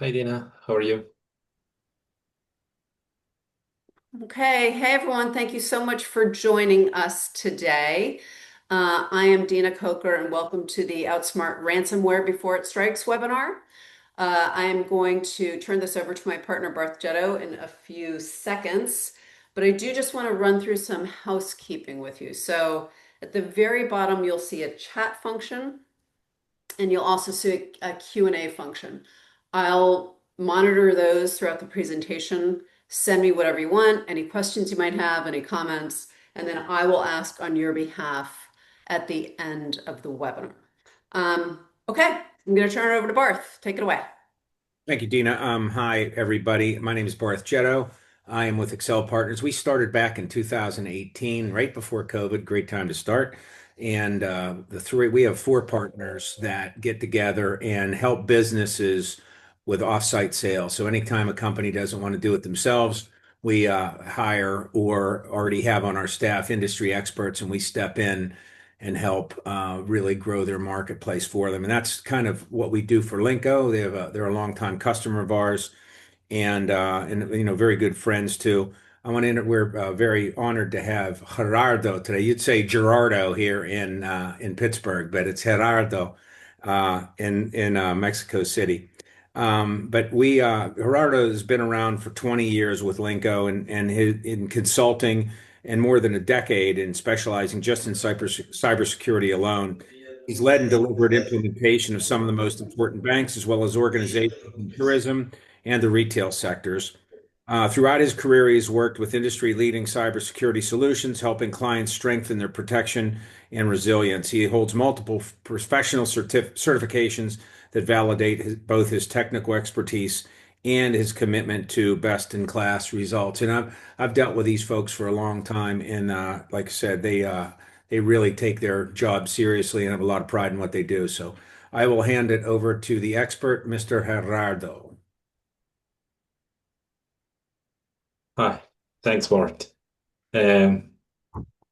Hi Dina, how are you? Okay, hey everyone, thank you so much for joining us today. I am Dina Coker, and welcome to the Outsmart Ransomware Before It Strikes webinar. I am going to turn this over to my partner Barth Jetto in a few seconds, but I do just want to run through some housekeeping with you. So at the very bottom, you'll see a chat function, and you'll also see a Q&A function. I'll monitor those throughout the presentation. Send me whatever you want, any questions you might have, any comments, and then I will ask on your behalf at the end of the webinar. Okay, I'm going to turn it over to Barth. Take it away. Thank you, Dina. Hi, everybody. My name is Barth Jetto. I am with Excel Partners. We started back in 2018, right before COVID. Great time to start. And we have four partners that get together and help businesses with offsite sales. So anytime a company doesn't want to do it themselves, we hire or already have on our staff industry experts, and we step in and help really grow their marketplace for them. And that's kind of what we do for Linko. They're a longtime customer of ours, and very good friends too. We're very honored to have Gerardo today. You'd say Gerardo here in Pittsburgh, but it's Gerardo in Mexico City. But Gerardo has been around for 20 years with Linko and in consulting, and more than a decade in specializing just in cybersecurity alone. He's led and delivered implementation of some of the most important banks, as well as organizations in tourism and the retail sectors. Throughout his career, he's worked with industry-leading cybersecurity solutions, helping clients strengthen their protection and resilience. He holds multiple professional certifications that validate both his technical expertise and his commitment to best-in-class results. And I've dealt with these folks for a long time, and like I said, they really take their job seriously and have a lot of pride in what they do. So I will hand it over to the expert, Mr. Gerardo. Hi, thanks Bart. Um,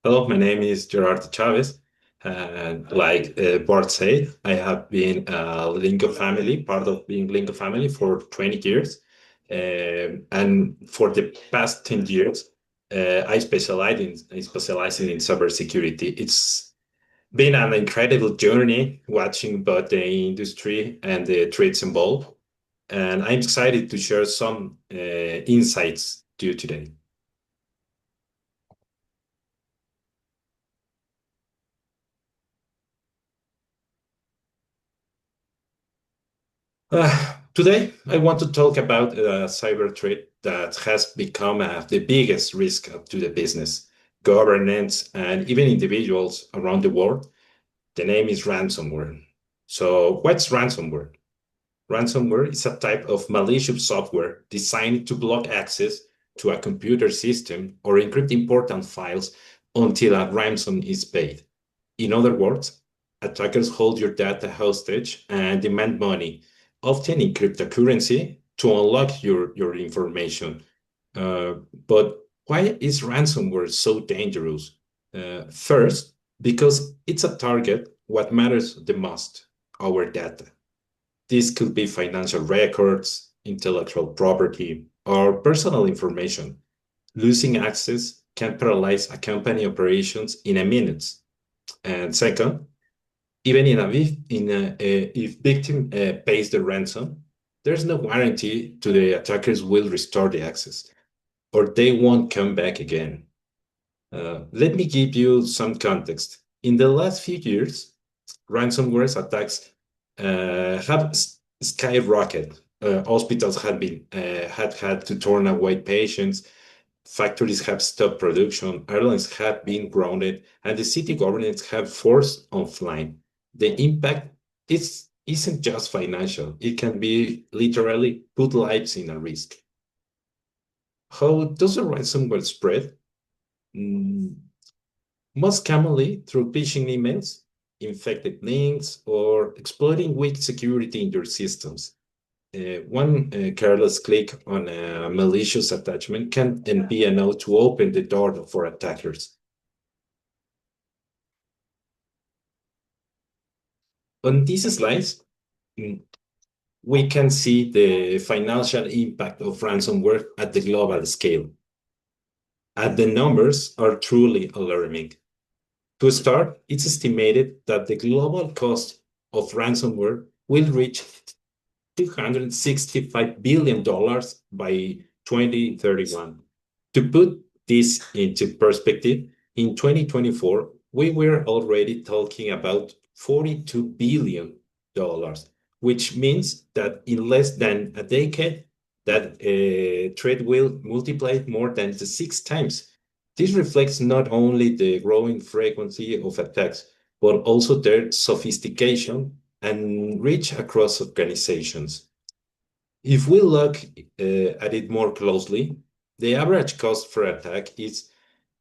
Hello, my name is Gerardo Chavez. And like Bart said, I have been Linko family, part of being Linko family for 20 years. And for the past 10 years, I specialize in cybersecurity. It's been an incredible journey watching both the industry and the trades involved. And I'm excited to share some insights to you today. Today, I want to talk about a cyber threat that has become the biggest risk to the business, governments, and even individuals around the world. The name is ransomware. So, what's ransomware? Ransomware is a type of malicious software designed to block access to a computer system or encrypt important files until a ransom is paid. In other words, attackers hold your data hostage and demand money, often in cryptocurrency, to unlock your information. Uh, but why is ransomware so dangerous? First, because it's a target what matters the most, our data. This could be financial records, intellectual property, or personal information. Losing access can paralyze a company operations in a minute. And second, even if victim pays the ransom, there's no guarantee to the attackers will restore the access or they won't come back again. Let me give you some context. In the last few years, ransomware attacks have skyrocketed. Hospitals had to turn away patients. Factories have stopped production. Airlines have been grounded, and the city governments have forced offline. The impact isn't just financial; it can be literally put lives in a risk. How does a ransomware spread? Mm, Most commonly through phishing emails, infected links, or exploiting weak security in your systems. One careless click on a malicious attachment can be enough to open the door for attackers. On these slides, mm, we can see the financial impact of ransomware at the global scale. And the numbers are truly alarming. To start, it's estimated that the global cost of ransomware will reach $265 billion by 2031. To put this into perspective, in 2024, we were already talking about $42 billion, which means that in less than a decade, that threat will multiply more than the 6 times. This reflects not only the growing frequency of attacks, but also their sophistication and reach across organizations. If we look at it more closely, the average cost for attack is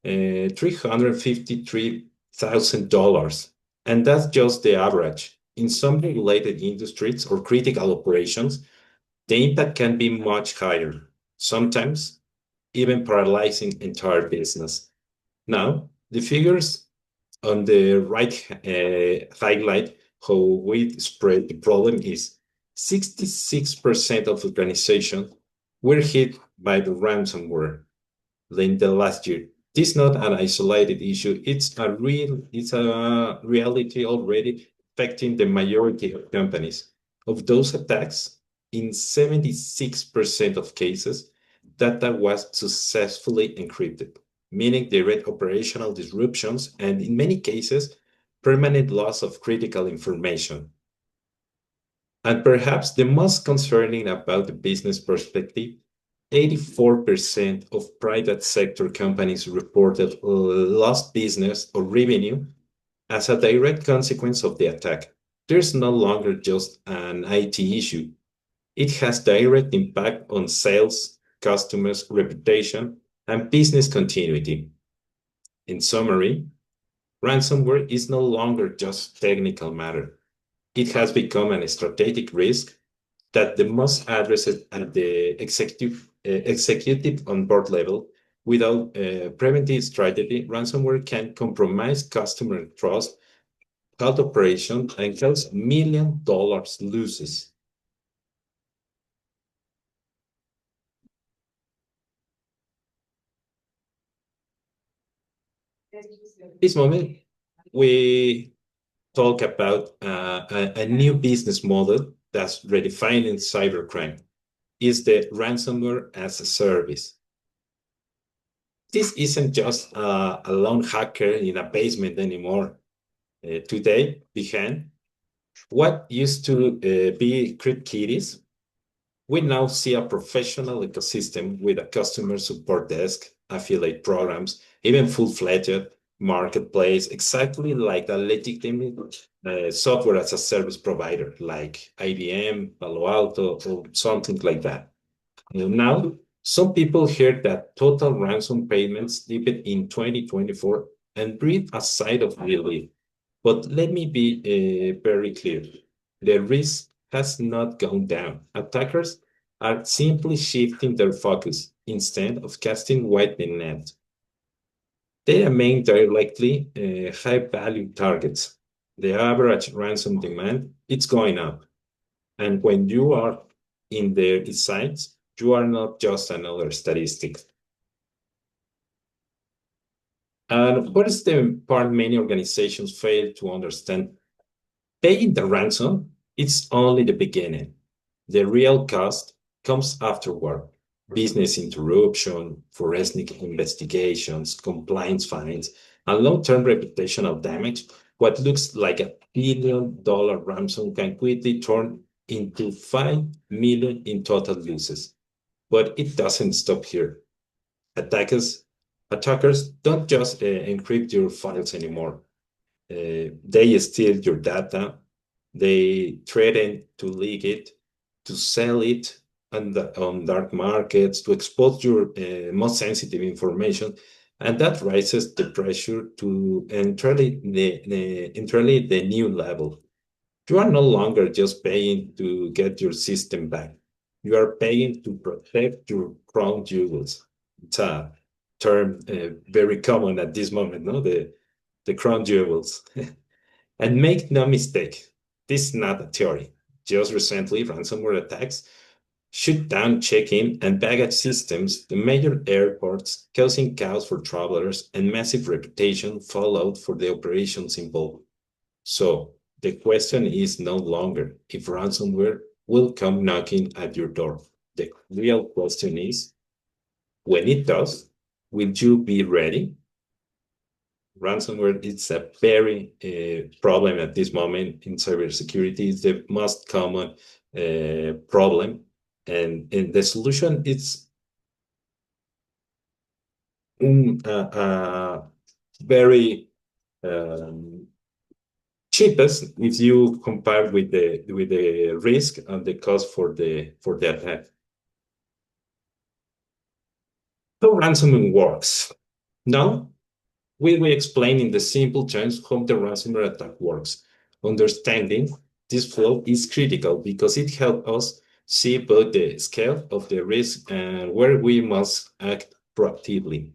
$353,000, and that's just the average. In some regulated industries or critical operations, the impact can be much higher, sometimes even paralyzing entire business. Now, the figures on the right highlight how widespread the problem is. 66% of organizations were hit by the ransomware in the last year. This is not an isolated issue. It's a reality already affecting the majority of companies. Of those attacks, in 76% of cases, data was successfully encrypted, meaning direct operational disruptions and, in many cases, permanent loss of critical information. And perhaps the most concerning about the business perspective, 84% of private sector companies reported lost business or revenue as a direct consequence of the attack. There's no longer just an IT issue. It has direct impact on sales, customers' reputation, and business continuity. In summary, ransomware is no longer just technical matter. It has become a strategic risk that the must address it at the executive on board level. Without a preventive strategy, ransomware can compromise customer trust, halt operation, and cause $1 million losses. This moment, we talk about a new business model that's redefining cybercrime. Is the ransomware as a service. This isn't just a lone hacker in a basement anymore. Today, behind what used to be crypt kitties, we now see a professional ecosystem with a customer support desk, affiliate programs, even full-fledged marketplace, exactly like a legitimate software as a service provider, like IBM, Palo Alto, or something like that. Now, some people heard that total ransom payments dipped in 2024 and breathe a sigh of relief. But let me be very clear. The risk has not gone down. Attackers are simply shifting their focus instead of casting wide the net. They remain directly high-value targets. The average ransom demand it's going up. And when you are in their sights, you are not just another statistic. And what is the part many organizations fail to understand? Paying the ransom, it's only the beginning. The real cost comes afterward. Business interruption, forensic investigations, compliance fines, and long-term reputational damage. What looks like $1 billion ransom can quickly turn into 5 million in total losses. But it doesn't stop here. Attackers don't just encrypt your files anymore. They steal your data. They threaten to leak it, to sell it on dark markets, to expose your most sensitive information. And that raises the pressure to entirely the new level. You are no longer just paying to get your system back. You are paying to protect your crown jewels. It's a term very common at this moment, no? The crown jewels. And make no mistake, this is not a theory. Just recently, ransomware attacks shut down check-in and baggage systems to major airports, causing chaos for travelers and massive reputation fallout for the operations involved. So the question is no longer if ransomware will come knocking at your door. The real question is, when it does, will you be ready? Ransomware is a very problem at this moment in cybersecurity. It's the most common problem, and the solution is very um, cheapest if you compare with the risk and the cost for the attack. How ransomware works? Now, we will explain in the simple terms how the ransomware attack works. Understanding this flow is critical because it helps us see both the scale of the risk and where we must act proactively.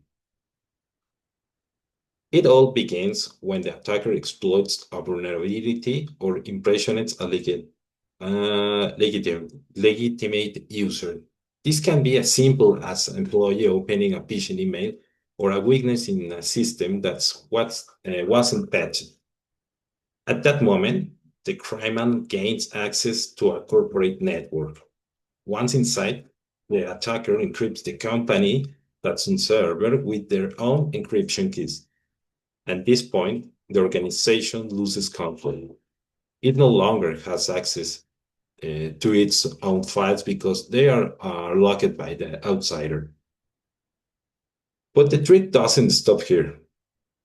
It all begins when the attacker exploits a vulnerability or impersonates a legitimate user. This can be as simple as an employee opening a phishing email or a weakness in a system that wasn't patched. At that moment, the criminal gains access to a corporate network. Once inside, the attacker encrypts the company that's on server with their own encryption keys. At this point, the organization loses control. It no longer has access to its own files because they are locked by the outsider. But the trick doesn't stop here.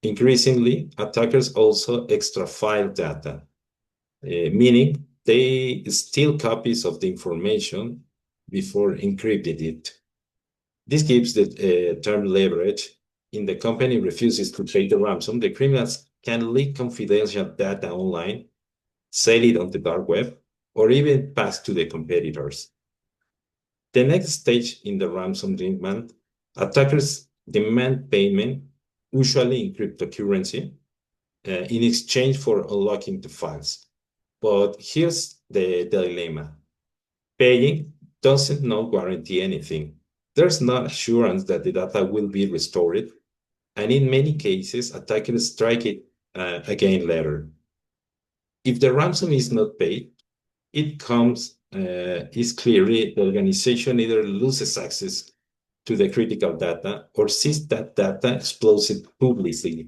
Increasingly, attackers also extrafile data, meaning they steal copies of the information before encrypting it. This gives the term leverage. If the company refuses to pay the ransom, the criminals can leak confidential data online, sell it on the dark web, or even pass to the competitors. The next stage in the ransom demand, attackers demand payment, usually in cryptocurrency, in exchange for unlocking the files. But here's the dilemma. Paying doesn't not guarantee anything. There's no assurance that the data will be restored, and in many cases, attackers strike it again later. If the ransom is not paid, it is clearly the organization either loses access to the critical data or sees that data exploded publicly,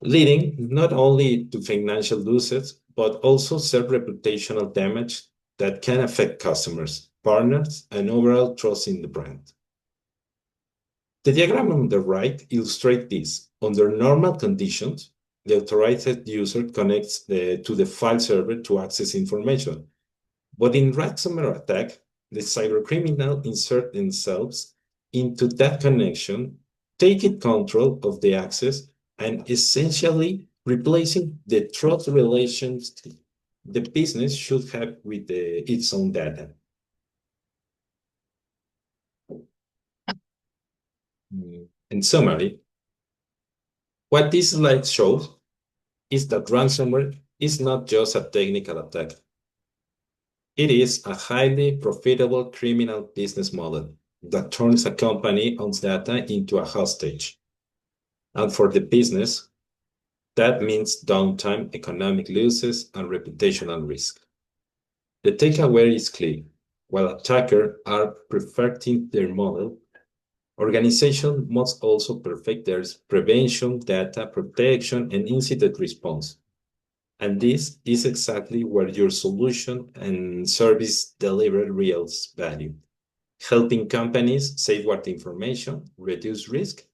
leading not only to financial losses, but also self-reputational damage that can affect customers, partners, and overall trust in the brand. The diagram on the right illustrates this. Under normal conditions, the authorized user connects to the file server to access information. But in ransomware attack, the cybercriminal insert themselves into that connection, taking control of the access and essentially replacing the trust relations the business should have with its own data. In summary, what this slide shows is that ransomware is not just a technical attack. It is a highly profitable criminal business model that turns a company owns data into a hostage. And for the business, that means downtime, economic losses, and reputational risk. The takeaway is clear. While attackers are perfecting their model, organizations must also perfect their prevention, data protection, and incident response. And this is exactly where your solution and service deliver real value, helping companies safeguard information, reduce risk,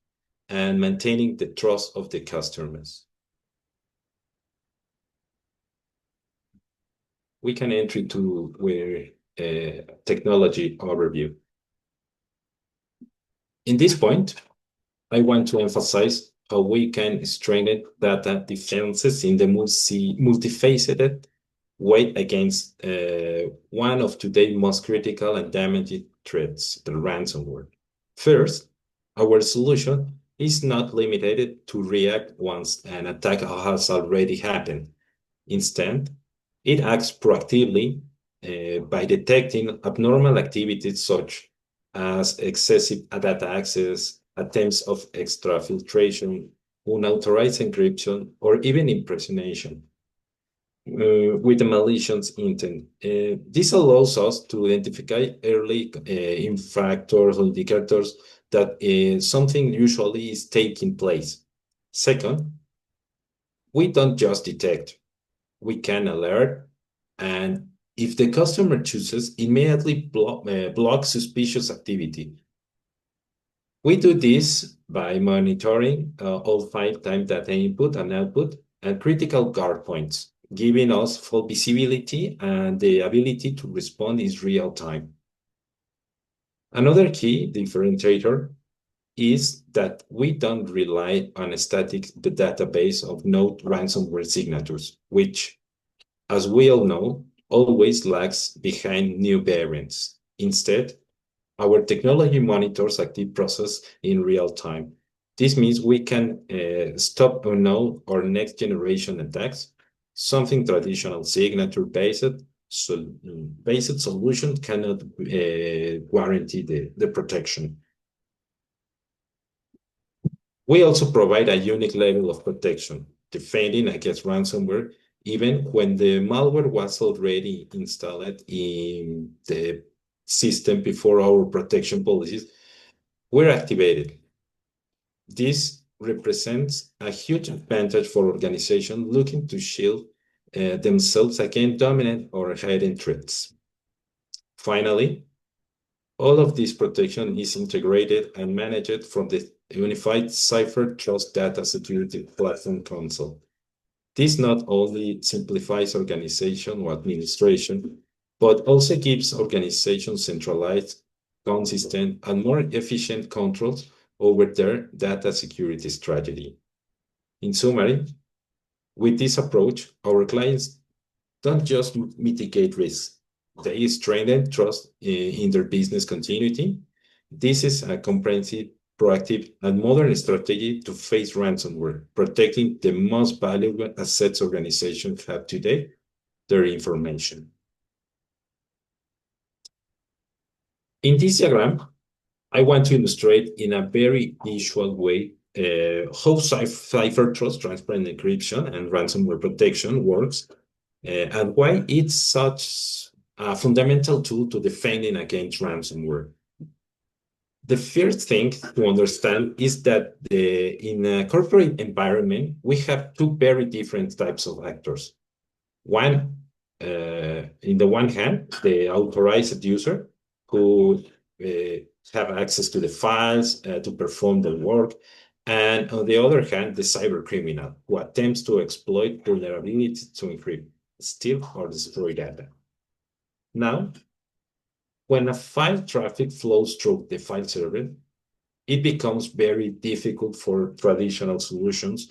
and maintaining the trust of the customers. We can enter into a technology overview. In this point, I want to emphasize how we can strengthen data defenses in the multifaceted way against one of today's most critical and damaging threats, the ransomware. First, our solution is not limited to react once an attack has already happened. Instead, It acts proactively by detecting abnormal activities such as excessive data access, attempts of exfiltration, unauthorized encryption, or even impersonation with a malicious intent. This allows us to identify early factors or indicators that something usually is taking place. Second, we don't just detect, we can alert, and if the customer chooses, immediately block suspicious activity. We do this by monitoring all 5 time data input and output and critical guard points, giving us full visibility and the ability to respond in real time. Another key differentiator is that we don't rely on a static database of node ransomware signatures, which, as we all know, always lags behind new variants. Instead, our technology monitors active process in real time. This means we can stop or know our next generation attacks, something traditional signature-based solution cannot guarantee the protection. We also provide a unique level of protection, defending against ransomware, even when the malware was already installed in the system before our protection policies were activated. This represents a huge advantage for organizations looking to shield themselves against dominant or hidden threats. Finally, all of this protection is integrated and managed from the unified Cyber Trust Data Security Platform console. This not only simplifies organizational administration, but also gives organizations centralized, consistent, and more efficient controls over their data security strategy. In summary, with this approach, our clients don't just mitigate risks, they strengthen trust in their business continuity. This is a comprehensive, proactive, and modern strategy to face ransomware, protecting the most valuable assets organizations have today, their information. In this diagram, I want to illustrate in a very visual way how Cyber Trust, transparent encryption, and ransomware protection works, and why it's such a fundamental tool to defending against ransomware. The first thing to understand is that in a corporate environment, we have two very different types of actors. One, in the one hand, the authorized user who have access to the files to perform the work. And on the other hand, the cyber criminal who attempts to exploit vulnerability to encrypt, steal, or destroy data. Now, when a file traffic flows through the file server, it becomes very difficult for traditional solutions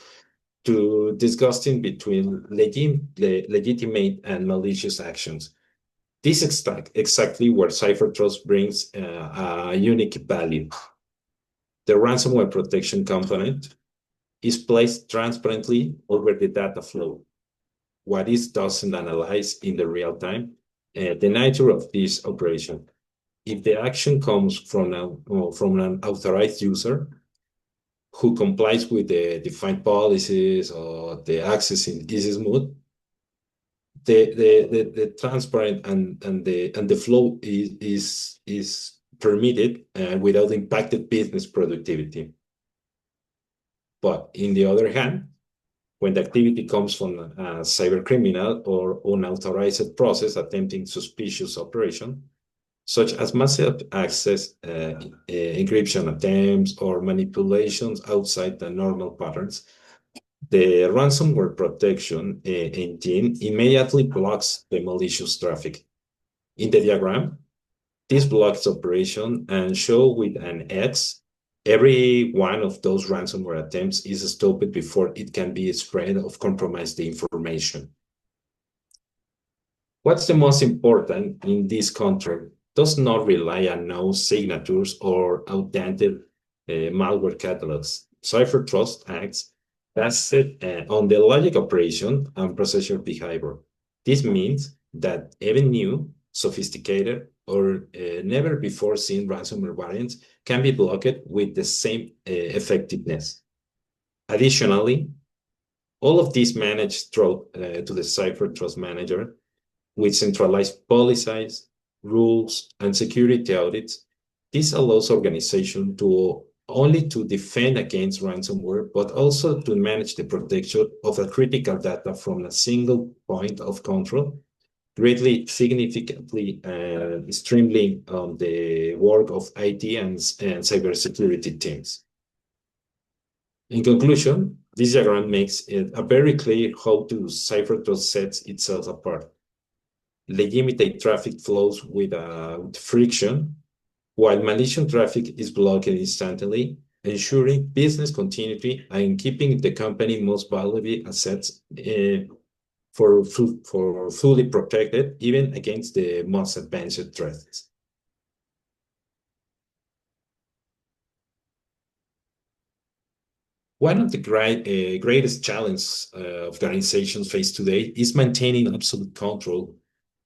to distinguish between legitimate and malicious actions. This is exactly where Cyber Trust brings a unique value. The ransomware protection component is placed transparently over the data flow. What it doesn't analyze in the real time, the nature of this operation. If the action comes from an authorized user who complies with the defined policies or the access is smooth, the transparent and the flow is permitted without impacted business productivity. But in the other hand, when the activity comes from a cyber criminal or unauthorized process attempting suspicious operation, such as massive access, encryption attempts, or manipulations outside the normal patterns, the ransomware protection engine immediately blocks the malicious traffic. In the diagram, this blocks operation and show with an X, every one of those ransomware attempts is stopped before it can be spread or compromise the information. What's the most important in this control does not rely on no signatures or outdated malware catalogs. Cyber Trust acts based on the logic operation and processor behavior. This means that even new, sophisticated, or never before seen ransomware variants can be blocked with the same effectiveness. Additionally, all of these managed through to the Cipher Trust Manager with centralized policies, rules, and security audits. This allows organizations to only to defend against ransomware, but also to manage the protection of the critical data from a single point of control, greatly significantly streamlining the work of IT and cybersecurity teams. In conclusion, this diagram makes it a very clear how to CyberTrust sets itself apart. Legitimate traffic flows without friction, while malicious traffic is blocked instantly, ensuring business continuity and keeping the company most valuable assets for fully protected, even against the most advanced threats. One of the greatest challenges organizations face today is maintaining absolute control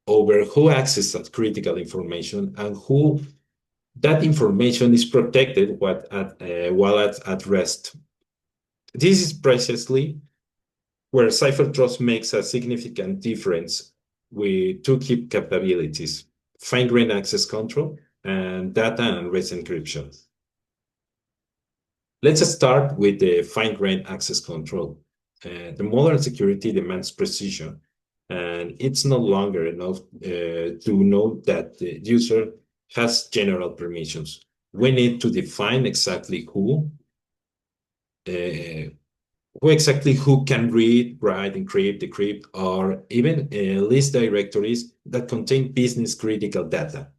over who accesses that critical information and who that information is protected while at rest. This is precisely where Cipher Trust makes a significant difference with two key capabilities: fine-grained access control and data and rest encryption. Let's start with the fine-grained access control. The modern security demands precision, and it's no longer enough to know that the user has general permissions. We need to define exactly who can read, write, encrypt, decrypt, or even list directories that contain business-critical data.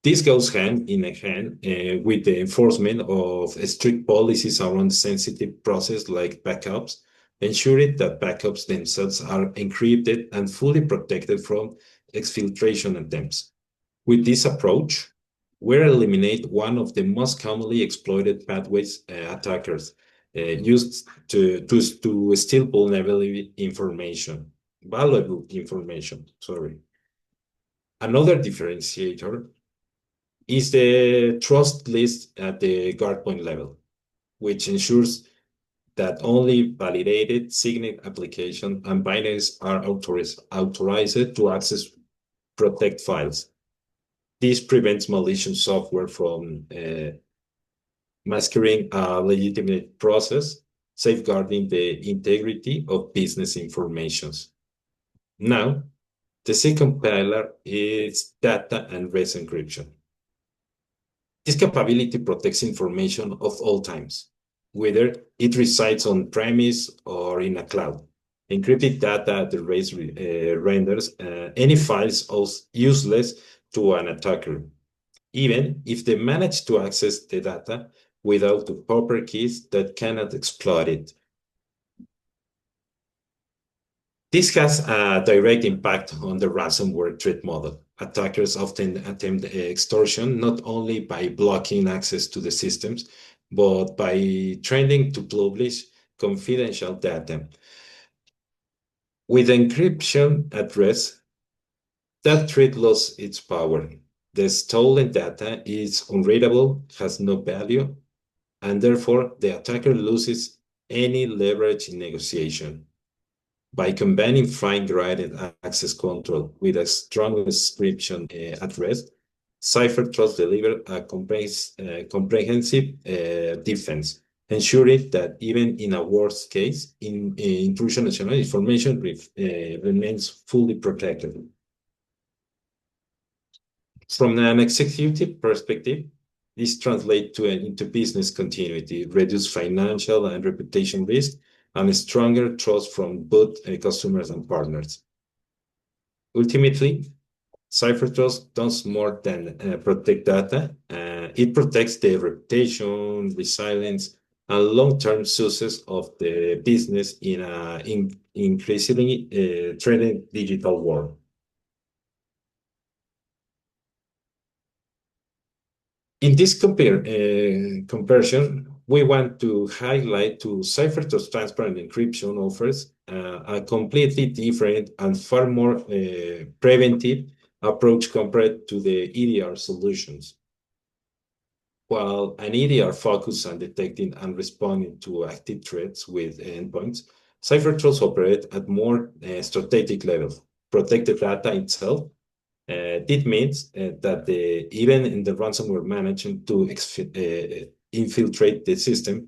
This goes hand in hand with the enforcement of strict policies around sensitive process like backups, ensuring that backups themselves are encrypted and fully protected from exfiltration attempts. With this approach, we eliminate one of the most commonly exploited pathways attackers used to steal valuable information. Sorry. Another differentiator is the trust list at the guard point level, which ensures that only validated, signed application and binaries are authorized to access protect files. This prevents malicious software from masquerading a legitimate process, safeguarding the integrity of business informations. Now, the second pillar is data and rest encryption. This capability protects information of all times, whether it resides on-premise or in a cloud. Encrypted data at the rest renders any files as useless to an attacker, even if they manage to access the data without the proper keys that cannot exploit it. This has a direct impact on the ransomware threat model. Attackers often attempt extortion not only by blocking access to the systems, but by trying to publish confidential data. With encryption at rest, that threat loses its power. The stolen data is unreadable, has no value, and therefore the attacker loses any leverage in negotiation. By combining fine-grained access control with a strong encryption at rest, Cipher Trust delivers a comprehensive defense, ensuring that even in a worst case, intrusion information remains fully protected. From an executive perspective, this translates into business continuity, reduced financial and reputation risk, and a stronger trust from both customers and partners. Ultimately, CyberTrust does more than protect data. It protects the reputation, resilience, and long-term success of the business in an increasingly threatened digital world. In this comparison, we want to highlight to CyberTrust transparent encryption offers a completely different and far more preventive approach compared to the EDR solutions. While an EDR focuses on detecting and responding to active threats with endpoints, CyberTrust operate at more strategic level. Protected data itself. This means that even in the ransomware managing to infiltrate the system,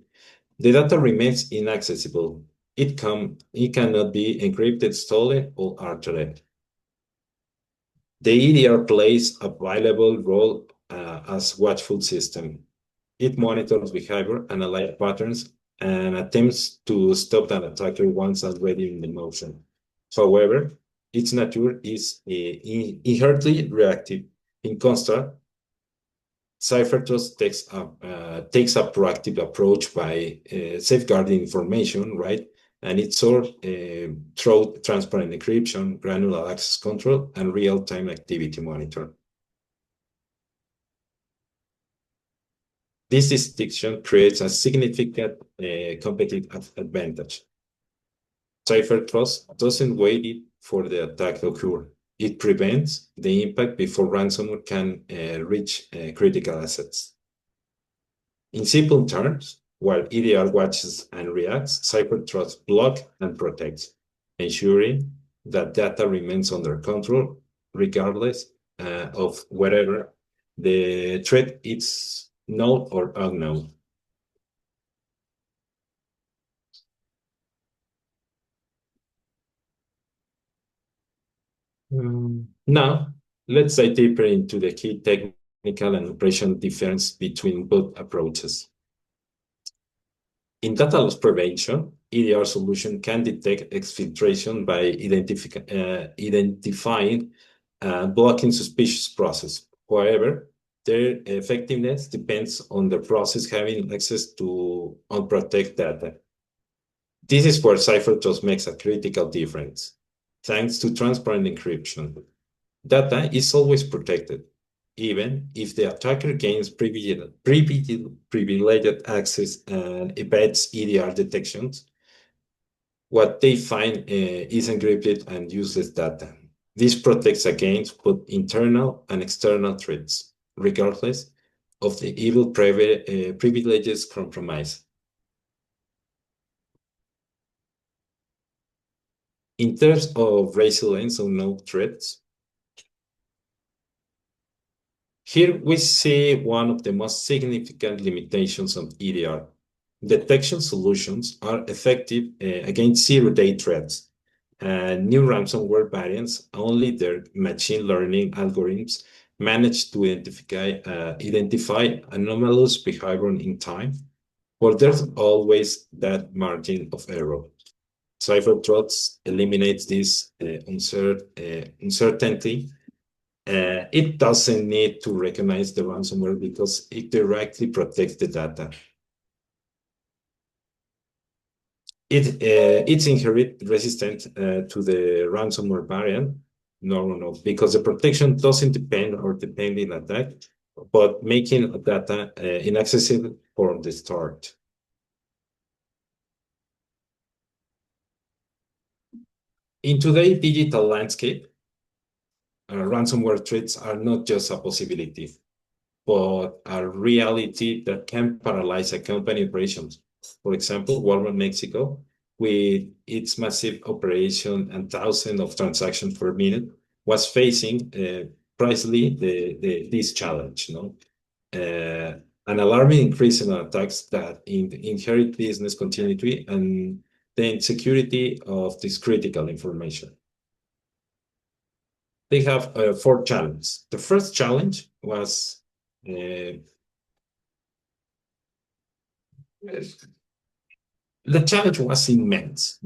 the data remains inaccessible. It cannot be encrypted, stolen, or altered. The EDR plays a valuable role as watchful system. It monitors behavior, analyzes patterns, and attempts to stop an attacker once already in the motion. However, its nature is inherently reactive. In contrast, CyberTrust takes a proactive approach by safeguarding information, right? And it's sourced through transparent encryption, granular access control, and real-time activity monitor. This distinction creates a significant competitive advantage. CyberTrust doesn't wait for the attack to occur. It prevents the impact before ransomware can reach critical assets. In simple terms, while EDR watches and reacts, CyberTrust blocks and protects, ensuring that data remains under control regardless of whatever the threat is known or unknown. Now, let's dive deeper into the key technical and operational difference between both approaches. In data loss prevention, EDR solution can detect exfiltration by identifying and blocking suspicious process. However, their effectiveness depends on the process having access to unprotected data. This is where CyberTrust makes a critical difference. Thanks to transparent encryption, data is always protected, even if the attacker gains privileged access and evades EDR detections. What they find is encrypted and useless data. This protects against both internal and external threats, regardless of the evil privileges compromise. In terms of resilience or no threats, here we see one of the most significant limitations of EDR. Detection solutions are effective against zero-day threats. New ransomware variants, only their machine learning algorithms manage to identify anomalous behavior in time, but there's always that margin of error. CyberTrust eliminates this uncertainty. It doesn't need to recognize the ransomware because it directly protects the data. It's inherently resistant to the ransomware variant. No, because the protection doesn't depend on the pending attack, but making data inaccessible from the start. In today's digital landscape, ransomware threats are not just a possibility, but a reality that can paralyze a company operations. For example, Walmart Mexico, with its massive operation and thousands of transactions per minute, was facing precisely this challenge. An alarming increase in attacks that inherit business continuity and the insecurity of this critical information. They have 4 challenges. The first challenge was the challenge was immense.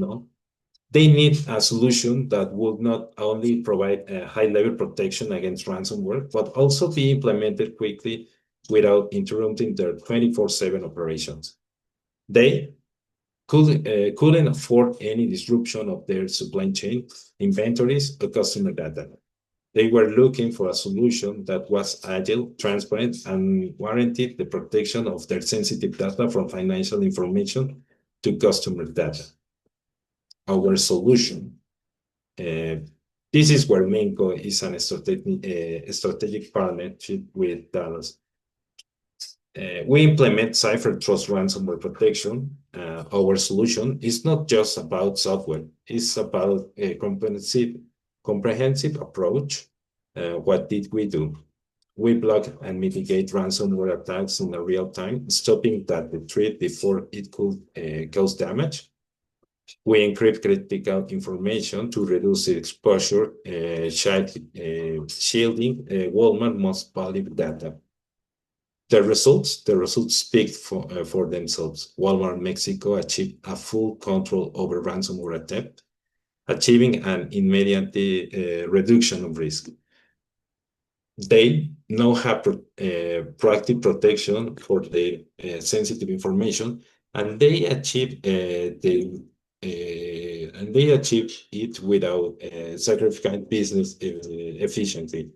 They need a solution that would not only provide a high-level protection against ransomware, but also be implemented quickly without interrupting their 24/7 operations. They couldn't afford any disruption of their supply chain, inventories, or customer data. They were looking for a solution that was agile, transparent, and guaranteed the protection of their sensitive data from financial information to customer data. Our solution. This is where Linko is a strategic partnership with Dallas. We implement Cypher Trust ransomware protection. Our solution is not just about software, it's about a comprehensive approach. What did we do? We block and mitigate ransomware attacks in real time, stopping that the threat before it could cause damage. We encrypt critical information to reduce the exposure, shielding Walmart's most valuable data. The results speak for themselves. Walmart Mexico achieved a full control over ransomware attempt, achieving an immediate reduction of risk. They now have proactive protection for their sensitive information, and they achieve it without sacrificing business efficiency.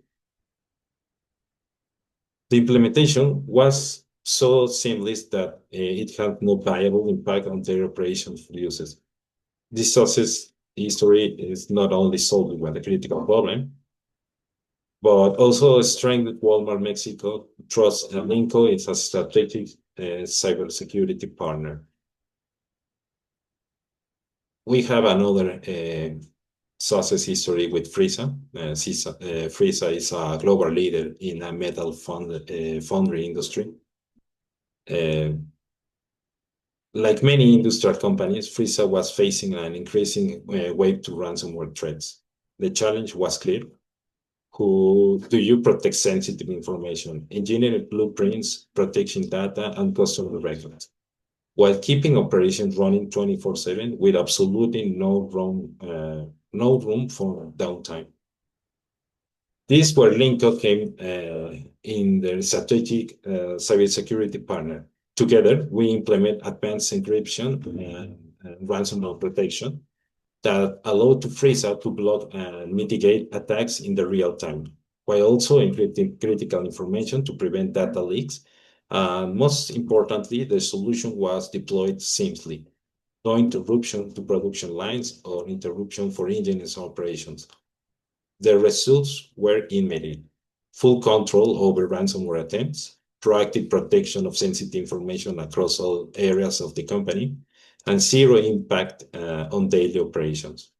The implementation was so seamless that it had no viable impact on their operations users. This success history is not only solving one critical problem, but also strengthened Walmart Mexico trust Linko is a strategic cybersecurity partner. We have another success history with Frisa. Frisa is a global leader in a metal foundry industry. Like many industrial companies, Frisa was facing an increasing wave to ransomware threats. The challenge was clear. Who do you protect sensitive information, engineering blueprints, protection data, and customer records, while keeping operations running 24/7 with absolutely no room for downtime. This is where Linko came in the strategic cybersecurity partner. Together, we implement advanced encryption and ransomware protection that allow to Frisa to block and mitigate attacks in the real time, while also encrypting critical information to prevent data leaks. Most importantly, the solution was deployed seamlessly. No interruption to production lines or interruption for engineers operations. The results were immediate. Full control over ransomware attempts, proactive protection of sensitive information across all areas of the company, and zero impact on daily operations.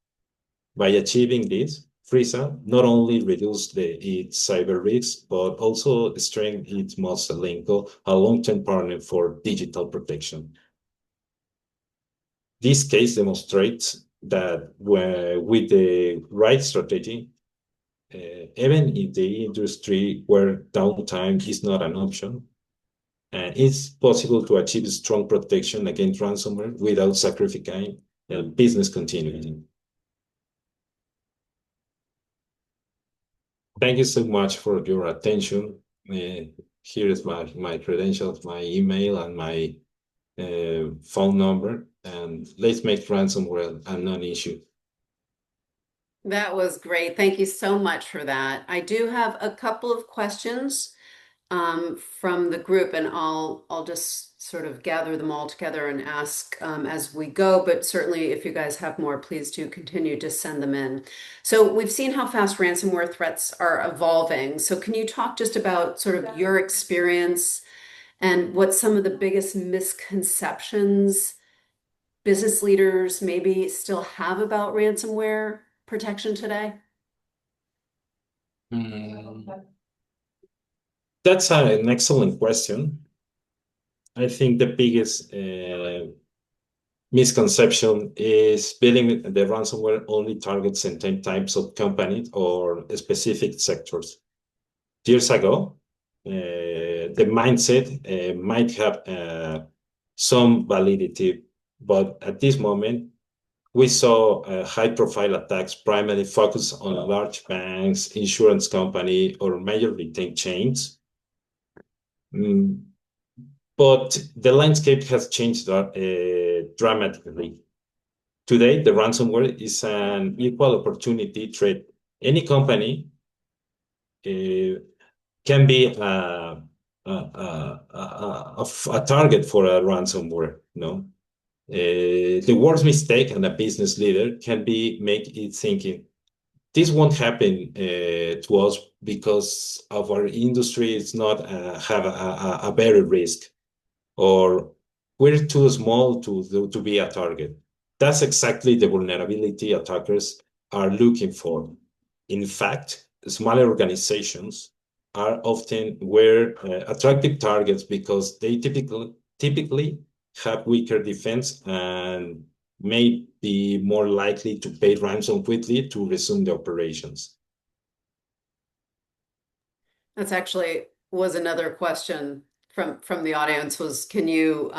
By achieving this, Frisa not only reduced its cyber risks, but also strengthened its most Linko, a long-term partner for digital protection. This case demonstrates that with the right strategy, even in the industry where downtime is not an option, it's possible to achieve strong protection against ransomware without sacrificing business continuity. Thank you so much for your attention. Here is my credentials, my email, and my phone number, and let's make ransomware a non-issue. That was great. Thank you so much for that. I do have a couple of questions from the group, and I'll just sort of gather them all together and ask as we go, but certainly if you guys have more, please do continue to send them in. So we've seen how fast ransomware threats are evolving. So can you talk just about sort of your experience and what some of the biggest misconceptions business leaders maybe still have about ransomware protection today? That's an excellent question. I think the biggest misconception is believing the ransomware only targets certain types of companies or specific sectors. Years ago, the mindset might have some validity, but at this moment, we saw high-profile attacks primarily focused on large banks, insurance company, or major retail chains. But the landscape has changed dramatically. Today, the ransomware is an equal opportunity threat. Any company can be a target for a ransomware. No, the worst mistake and a business leader can be make it thinking this won't happen to us because of our industry is not have a better risk, or we're too small to be a target. That's exactly the vulnerability attackers are looking for. In fact, smaller organizations are often where attractive targets because they typically have weaker defense and may be more likely to pay ransom quickly to resume the operations. That's actually was another question from the audience was can you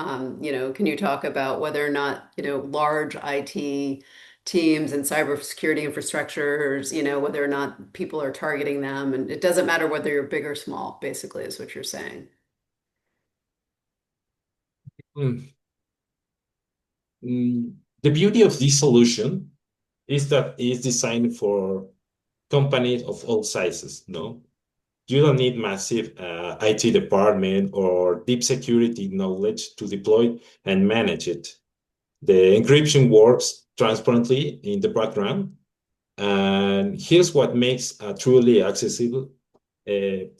talk about whether or not, large IT teams and cybersecurity infrastructures, whether or not people are targeting them, and it doesn't matter whether you're big or small, basically, is what you're saying. Mm. Mm. The beauty of this solution is that it's designed for companies of all sizes. No, you don't need massive IT department or deep security knowledge to deploy and manage it. The encryption works transparently in the background. And here's what makes truly accessible.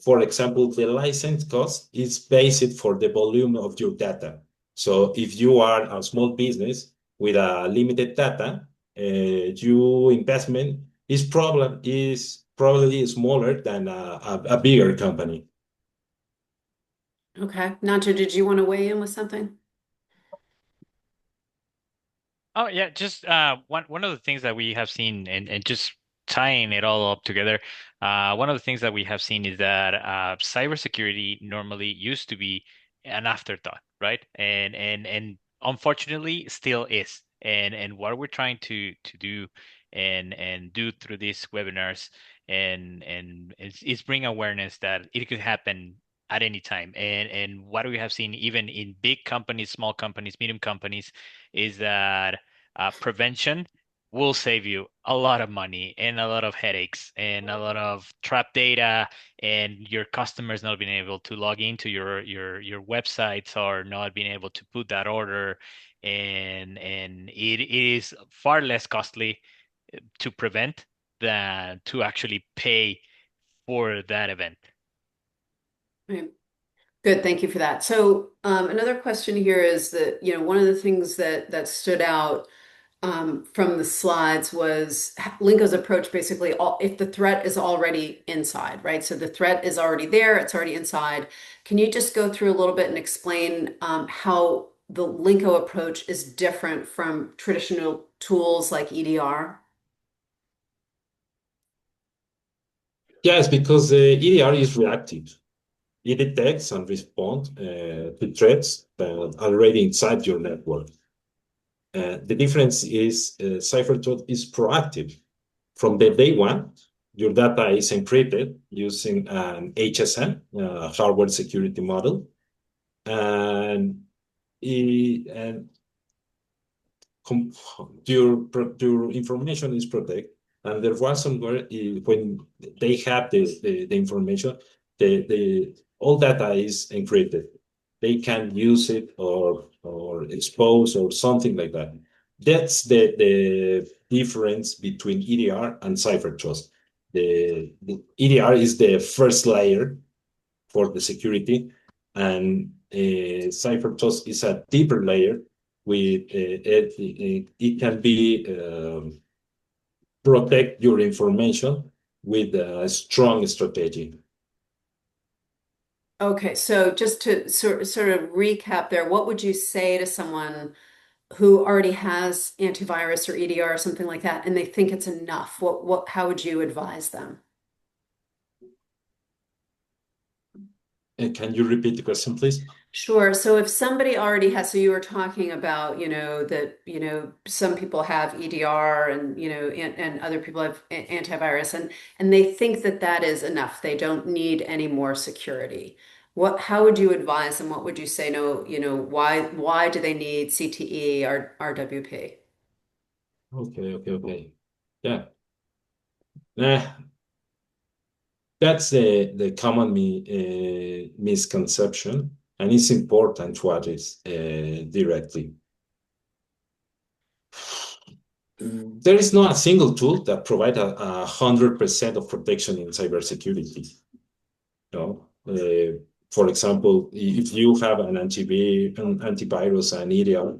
For example, the license cost is based for the volume of your data. So if you are a small business with a limited data, your investment is probably smaller than a bigger company. Okay. Nacho, did you want to weigh in with something? Oh yeah, just one of the things that we have seen, and just tying it all up together, one of the things that we have seen is that cybersecurity normally used to be an afterthought, right? And unfortunately still is. And what we're trying to do and do through these webinars and is bring awareness that it could happen at any time. And what we have seen even in big companies, small companies, medium companies is that prevention will save you a lot of money and a lot of headaches and a lot of trapped data and your customers not being able to log into your websites or not being able to put that order, and it is far less costly to prevent than to actually pay for that event. Right. Good, thank you for that. So another question here is that, one of the things that stood out from the slides was Linko's approach basically if the threat is already inside, right? So the threat is already there, it's already inside. Can you just go through a little bit and explain how the Linko approach is different from traditional tools like EDR? Yes, because the EDR is reactive. It detects and responds to threats that are already inside your network. The difference is CyberTalk is proactive. From the day one, your data is encrypted using an HSM, hardware security model, and, and your information is protected. And the ransomware, when they have the information, the all data is encrypted. They can use it or expose or something like that. That's the difference between EDR and Cipher Trust. The EDR is the first layer for the security, and Cipher Trust is a deeper layer with it can be protect your information with a strong strategy. Okay, so just to sort of recap there, what would you say to someone who already has antivirus or EDR or something like that, and they think it's enough? How would you advise them? Can you repeat the question, please? Sure. So if somebody already has, so you were talking about, that, some people have EDR and, and other people have antivirus, and they think that that is enough. They don't need any more security. How would you advise them? What would you say? No, why do they need CTE or RWP? Okay. Yeah. Eh, That's the common misconception, and it's important to address directly. There is not a single tool that provides 100% of protection in cybersecurity. No? For example, if you have an antivirus, an EDR,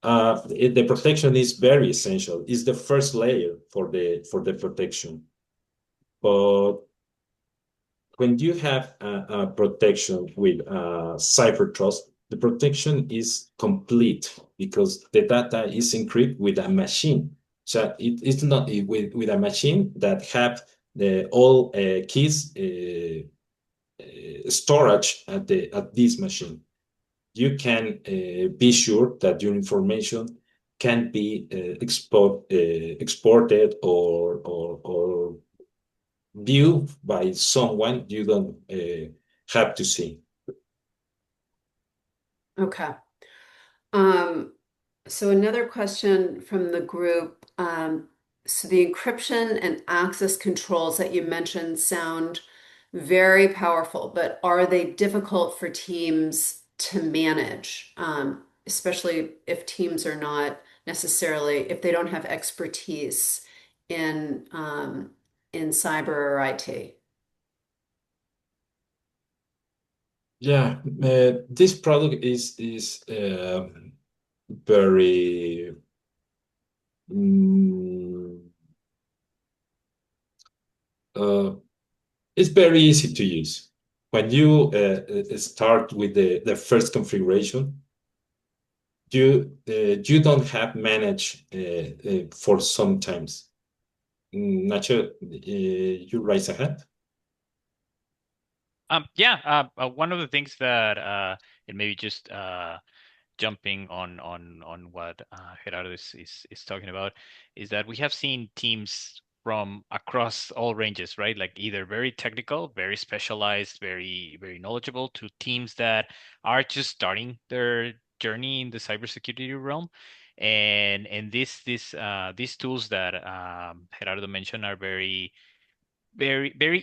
the protection is very essential. It's the first layer for the protection. But when you have a protection with Cipher Trust, the protection is complete because the data is encrypted with a machine. So it's not with a machine that have the all keys storage at this machine. You can be sure that your information can be exported or viewed by someone you don't have to see. Okay. Um, so another question from the group. So the encryption and access controls that you mentioned sound very powerful, but are they difficult for teams to manage? Especially if teams are not necessarily, if they don't have expertise in cyber or IT. Yeah, this product is very mm, uh, it's very easy to use. When you start with the first configuration, you don't have manage for some times. Nacho, you raise a hand. Yeah, one of the things that and maybe just jumping on what Gerardo is talking about is that we have seen teams from across all ranges, right? Like either very technical, very specialized, very knowledgeable, to teams that are just starting their journey in the cybersecurity realm. And these tools that Gerardo mentioned are very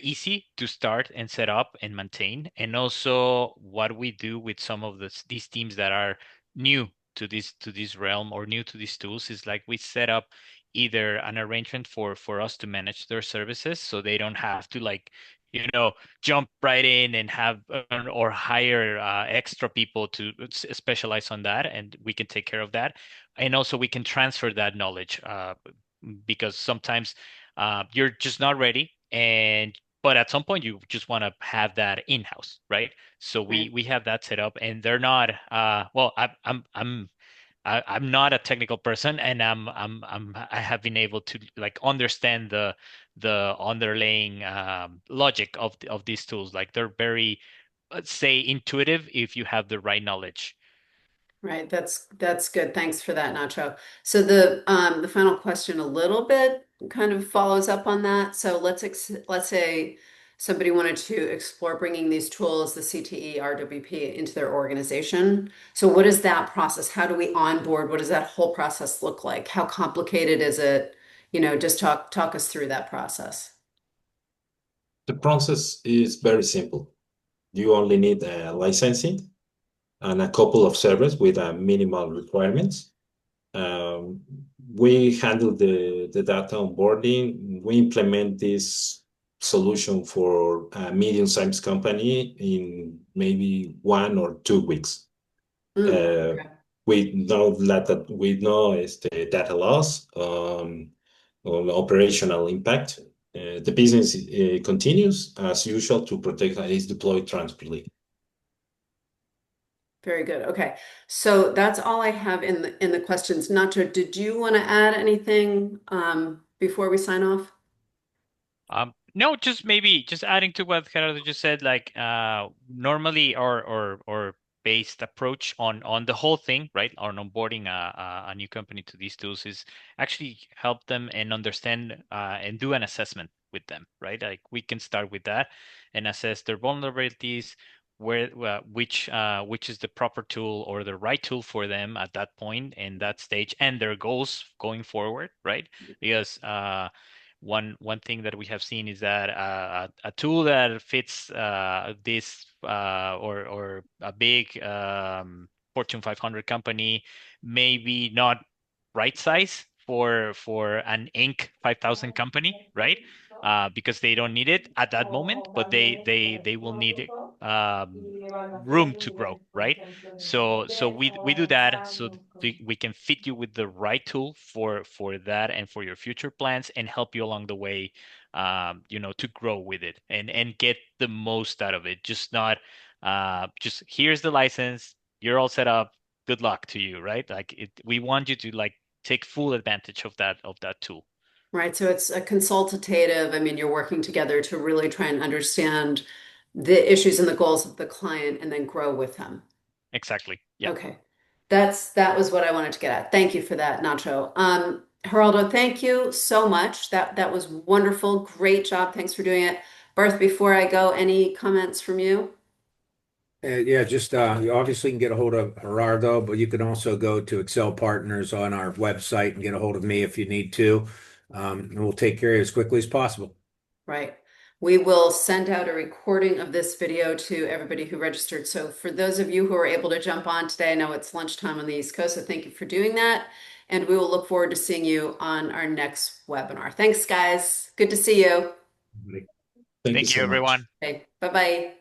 easy to start and set up and maintain. And also what we do with some of these teams that are new to this realm or new to these tools is like we set up either an arrangement for us to manage their services so they don't have to like jump right in and have or hire extra people to specialize on that, and we can take care of that. And also we can transfer that knowledge because sometimes you're just not ready, and but at some point you just want to have that in-house, right? So Right. we have that set up, and they're not well, I'm not a technical person, and I have been able to like understand the underlying logic of these tools. Like they're very, let's say, intuitive if you have the right knowledge. Right, that's good. Thanks for that, Nacho. So the final question a little bit kind of follows up on that. So let's say somebody wanted to explore bringing these tools, the CTE, RWP, into their organization. So what is that process? How do we onboard? What does that whole process look like? How complicated is it? Just talk us through that process. The process is very simple. You only need licensing and a couple of servers with minimal requirements. Um, we handle the data onboarding. We implement this solution for a medium-sized company in maybe 1 or 2 weeks. Uh, Okay. we know the data loss on operational impact. The business continues as usual to protect and is deployed transparently. Very good. Okay. So that's all I have in the questions. Nacho, did you want to add anything before we sign off? No, just maybe just adding to what Gerardo just said, like normally or based approach on the whole thing, right? On onboarding a new company to these tools is actually help them and understand and do an assessment with them, right? Like we can start with that and assess their vulnerabilities, where which is the proper tool or the right tool for them at that point in that stage, and their goals going forward, right? Because one thing that we have seen is that a tool that fits this or a big Fortune 500 company, maybe not right size for an Inc. 5000 company, right? Because they don't need it at that moment, but they will need room to grow, right? So we do that so we can fit you with the right tool for that and for your future plans and help you along the way, to grow with it and get the most out of it. Just not just here's the license, you're all set up, good luck to you, right? Like we want you to like take full advantage of that tool. Right. So it's a consultative. I mean, you're working together to really try and understand the issues and the goals of the client and then grow with them. Exactly. Yeah. Okay. That was what I wanted to get at. Thank you for that, Nacho. Geraldo, thank you so much. That was wonderful. Great job. Thanks for doing it. Barth, before I go, any comments from you? Yeah, just you obviously can get a hold of Gerardo, but you can also go to Excel Partners on our website and get a hold of me if you need to. And we'll take care of you as quickly as possible. Right. We will send out a recording of this video to everybody who registered. So for those of you who are able to jump on today, I know it's lunchtime on the East Coast, so thank you for doing that. And we will look forward to seeing you on our next webinar. Thanks, guys. Good to see you. Thank you Thank you, so much. everyone. Okay, bye-bye.